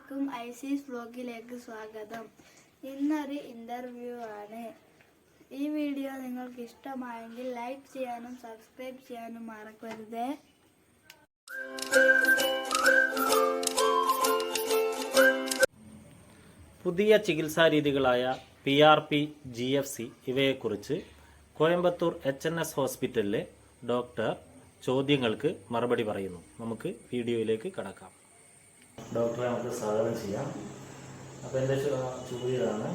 എല്ലാവർക്കും ഐസീസ് വ്ലോഗിലേക്ക് സ്വാഗതം. ഇന്നൊരു ഇന്റർവ്യൂ ആണ്. ഈ വീഡിയോ നിങ്ങൾക്ക് ഇഷ്ടമായെങ്കിൽ ലൈക്ക് ചെയ്യാനും സബ്സ്ക്രൈബ് ചെയ്യാനും മറക്കരുത്. പുതിയ ചികിത്സാ രീതികളായ PRP, GFC ഇവയെക്കുറിച്ച് കോയമ്പത്തൂർ HNS ഹോസ്പിറ്റലിലെ ഡോക്ടർ ചോദ്യങ്ങൾക്ക് മറുപടി പറയുന്നു. നമുക്ക് വീഡിയോയിലേക്ക് കടക്കാം. ഡോക്ടറെ നമുക്ക് സ്വാഗതം ചെയ്യാം. അപ്പോൾ എൻ്റെ ചോദ്യമാണ്,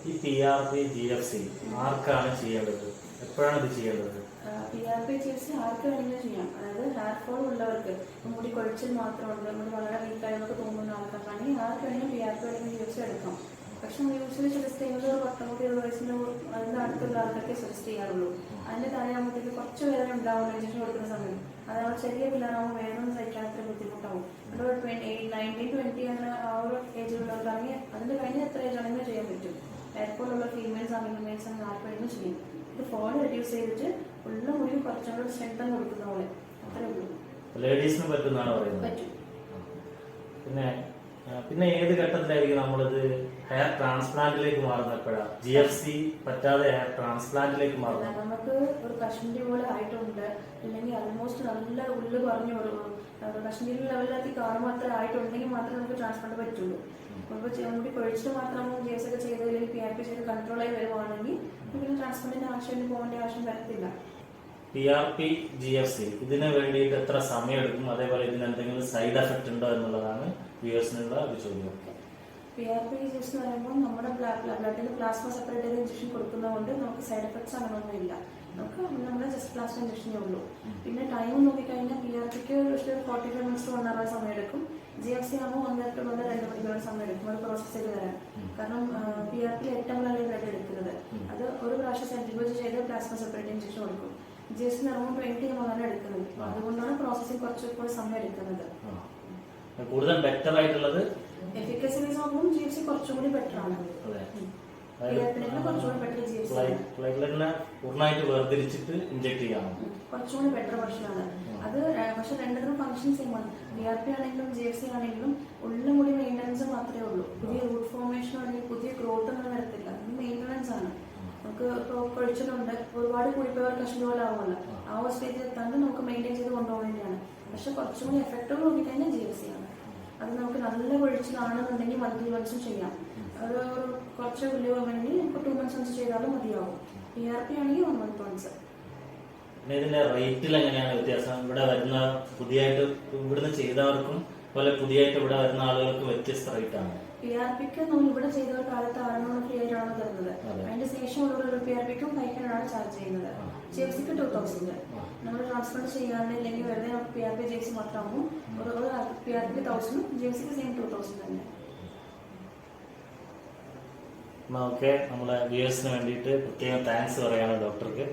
ഈ PRP, GFC ആർക്കാണ് ചെയ്യേണ്ടത്, എപ്പോഴാണ് ഇത് ചെയ്യേണ്ടത്? PRP, GFC ആർക്ക് വേണമെങ്കിലും ചെയ്യാം. അതായത് ഹെയർ ഫോൾ ഉള്ളവർക്ക്, മുടി കൊഴിച്ചിൽ മാത്രമുണ്ട്, മുടി വളരെ വീക്കായെന്നൊക്കെ തോന്നുന്ന ആൾക്കാർക്കാണെങ്കിൽ ആർക്ക് വേണമെങ്കിലും PRP അല്ലെങ്കിൽ GFC എടുക്കാം. പക്ഷെ യൂഷ്വലി സജസ്റ്റ് ചെയ്യുന്നത് 19-20 വയസ്സിൻ്റെ അതിൻ്റെ അടുത്തുള്ള ആൾക്കാർക്ക് സജസ്റ്റ് ചെയ്യാറുള്ളൂ. അതിൻ്റെ തലയാകുമ്പോഴത്തേക്ക് കുറച്ച് വേദന ഉണ്ടാവും ഇഞ്ചക്ഷൻ കൊടുക്കുന്ന സമയം. അതായത് ചെറിയ പിള്ളേരാകുമ്പോൾ വേദന സഹിക്കാൻ അത്ര ബുദ്ധിമുട്ടാവും. ഒരു 19-20 അങ്ങനെ ആ ഒരു ഏജിലുള്ളവർക്കാണെങ്കിൽ അതിൻ്റെ കഴിഞ്ഞ എത്ര ഏജ് ആണെങ്കിലും ചെയ്യാൻ പറ്റും. ഹെയർഫോളുള്ള ഫീമെയിൽസ് ആണെങ്കിലും മെയിൽസ് ആണെങ്കിലും ആർക്കും ചെയ്യും. ഇത് ഫോൾ റെഡ്യൂസ് ചെയ്തിട്ട് ഉള്ള മുടി കുറച്ചുകൂടെ സ്ട്രെങ്തൻ കൊടുക്കുന്ന പോലെ അത്രേ ഉള്ളൂ. ലേഡീസിന് പറ്റുന്നതാണ് പറയുന്നത്. പറ്റും. പിന്നെ ഏത് ഘട്ടത്തിലായിരിക്കും നമ്മളിത് ഹെയർ ട്രാൻസ്പ്ലാന്റിലേക്ക് മാറുന്നപ്പോഴാണ് GFC പറ്റാതെ ഹെയർ ട്രാൻസ്പ്ലാന്റിലേക്ക് മാറുന്നത്? നമുക്ക് ഒരു കശ്മീരി പോലെ ആയിട്ടുണ്ട്, അല്ലെങ്കിൽ ആൾമോസ്റ്റ് നല്ല ഉള്ളു പറഞ്ഞു വരുള്ളൂ, കശ്മീരി ലെവലിലേക്ക് കാണുമ്പോൾ അത്ര ആയിട്ടുണ്ടെങ്കിൽ മാത്രമേ നമുക്ക് ട്രാൻസ്പ്ലാന്റ് പറ്റുള്ളൂ. അപ്പോൾ മുടി കൊഴിച്ചിട്ട് മാത്രം GFC ഒക്കെ ചെയ്ത് അല്ലെങ്കിൽ PRP ചെയ്ത് കൺട്രോൾ ആയി വരുവാണെങ്കിൽ പിന്നെ ട്രാൻസ്പ്ലാന്റിന്റെ ആവശ്യം പോകേണ്ട ആവശ്യം വരത്തില്ല. PRP, GFC ഇതിന് വേണ്ടിയിട്ട് എത്ര സമയം എടുക്കും, അതേപോലെ ഇതിന് എന്തെങ്കിലും സൈഡ് എഫക്ട് ഉണ്ടോ എന്നുള്ളതാണ് വ്യൂവേഴ്സിനുള്ള ഒരു ചോദ്യം. PRP, GFC എന്ന് പറയുമ്പോൾ നമ്മുടെ ബ്ലഡിൽ പ്ലാസ്മ സെപ്പറേറ്റ് ചെയ്ത് ഇഞ്ചക്ഷൻ കൊടുക്കുന്നതുകൊണ്ട് നമുക്ക് സൈഡ് എഫക്ട്സ് അങ്ങനെയൊന്നും ഇല്ല. നമുക്ക് നമ്മുടെ ജസ്റ്റ് പ്ലാസ്മ ഇഞ്ചക്ഷനേ ഉള്ളൂ. പിന്നെ ടൈം നോക്കിക്കഴിഞ്ഞാൽ PRPക്ക് 45 മിനിറ്റ്സ് 1 hour സമയം എടുക്കും. GFC ആകുമ്പോൾ 1.5 മുതൽ 2 മണിക്കൂർ സമയം എടുക്കും ഒരു പ്രോസസ് ചെയ്ത് തരാൻ. കാരണം PRP 8 ml ബ്ലഡ് എടുക്കുന്നത്, അത് ഒരു പ്രാവശ്യം സെൻട്രിഫ്യൂജ് ചെയ്ത് പ്ലാസ്മ സെപ്പറേറ്റ് ഇഞ്ചക്ഷൻ കൊടുക്കും. GFC അറൗണ്ട് 20 ml എടുക്കുന്നത്. അതുകൊണ്ടാണ് പ്രോസസ്സിംഗ് കുറച്ചുകൂടി സമയം എടുക്കുന്നത്. കൂടുതൽ ബെറ്റർ ആയിട്ടുള്ളത് എഫിക്കസി വൈസ് നോക്കുമ്പോൾ GFC കുറച്ചുകൂടി ബെറ്റർ ആണ്. പൂർണ്ണമായിട്ട് വേർതിരിച്ചിട്ട് ഇഞ്ചക്ട് ചെയ്യാം, കുറച്ചുകൂടി ബെറ്റർ വെർഷനാണ് അത്. പക്ഷെ രണ്ടിനും ഫംഗ്ഷൻ സെയിം ആണ്. PRP ആണെങ്കിലും GFC ആണെങ്കിലും ഉള്ള മുടി മെയിൻ്റനൻസ് മാത്രമേ ഉള്ളൂ. പുതിയ റൂട്ട് ഫോർമേഷനോ അല്ലെങ്കിൽ പുതിയ ഗ്രോത്ത് ഒന്നും വരത്തില്ല. ഇത് മെയിൻ്റനൻസ് ആണ്. നമുക്ക് ഇപ്പോൾ കൊഴിച്ചിലുണ്ട്, ഒരുപാട് കൂടിപ്പോയവർ കഷ്ണം പോലെ ആവുമല്ലോ, ആ ഒരു സ്റ്റേജിൽ എത്താണ്ട് നമുക്ക് മെയിൻറ്റെയിൻ ചെയ്ത് കൊണ്ടുപോകേണ്ടതാണ്. പക്ഷെ കുറച്ചുകൂടി എഫക്റ്റീവ് നോക്കിക്കഴിഞ്ഞാൽ GFC ആണ്. അത് നമുക്ക് നല്ല കൊഴിച്ചിലാണെന്നുണ്ടെങ്കിൽ മന്ത്ലി വൺസും ചെയ്യാം. അത് കുറച്ച് വലിയ വേണമെങ്കിൽ 2 months വൺസ് ചെയ്താലും മതിയാവും. PRP ആണെങ്കിൽ 1 month വൺസ്. ഇതിന്റെ റേറ്റിൽ എങ്ങനെയാണ് വ്യത്യാസം? ഇവിടെ വരുന്ന പുതിയതായിട്ട് ഇവിടുന്ന് ചെയ്തവർക്കും പോലെ പുതിയതായിട്ട് ഇവിടെ വരുന്ന ആളുകൾക്ക് വ്യത്യസ്ത റേറ്റ് ആണ്. PRPക്ക് നമ്മൾ ഇവിടെ ചെയ്തവർ കാലത്ത് 600 ഫ്രീ ആയിട്ടാണ് തരുന്നത്. അതിന്റെ ശേഷമുള്ള PRPക്കും 500 ആണ് ചാർജ് ചെയ്യുന്നത്. GFCക്ക് 2000. നമ്മൾ ട്രാൻസ്പ്ലാന്റ് ചെയ്യാനില്ലെങ്കിൽ വെറുതെ PRP GFC മാത്രമാകും ഒരു PRPക്ക് 1000, GFCക്ക് സെയിം 2000 തന്നെ. ഓക്കെ, നമ്മളെ വ്യൂവേഴ്സിന് വേണ്ടിയിട്ട് പ്രത്യേകം താങ്ക്സ് പറയാണ് ഡോക്ടർക്ക്.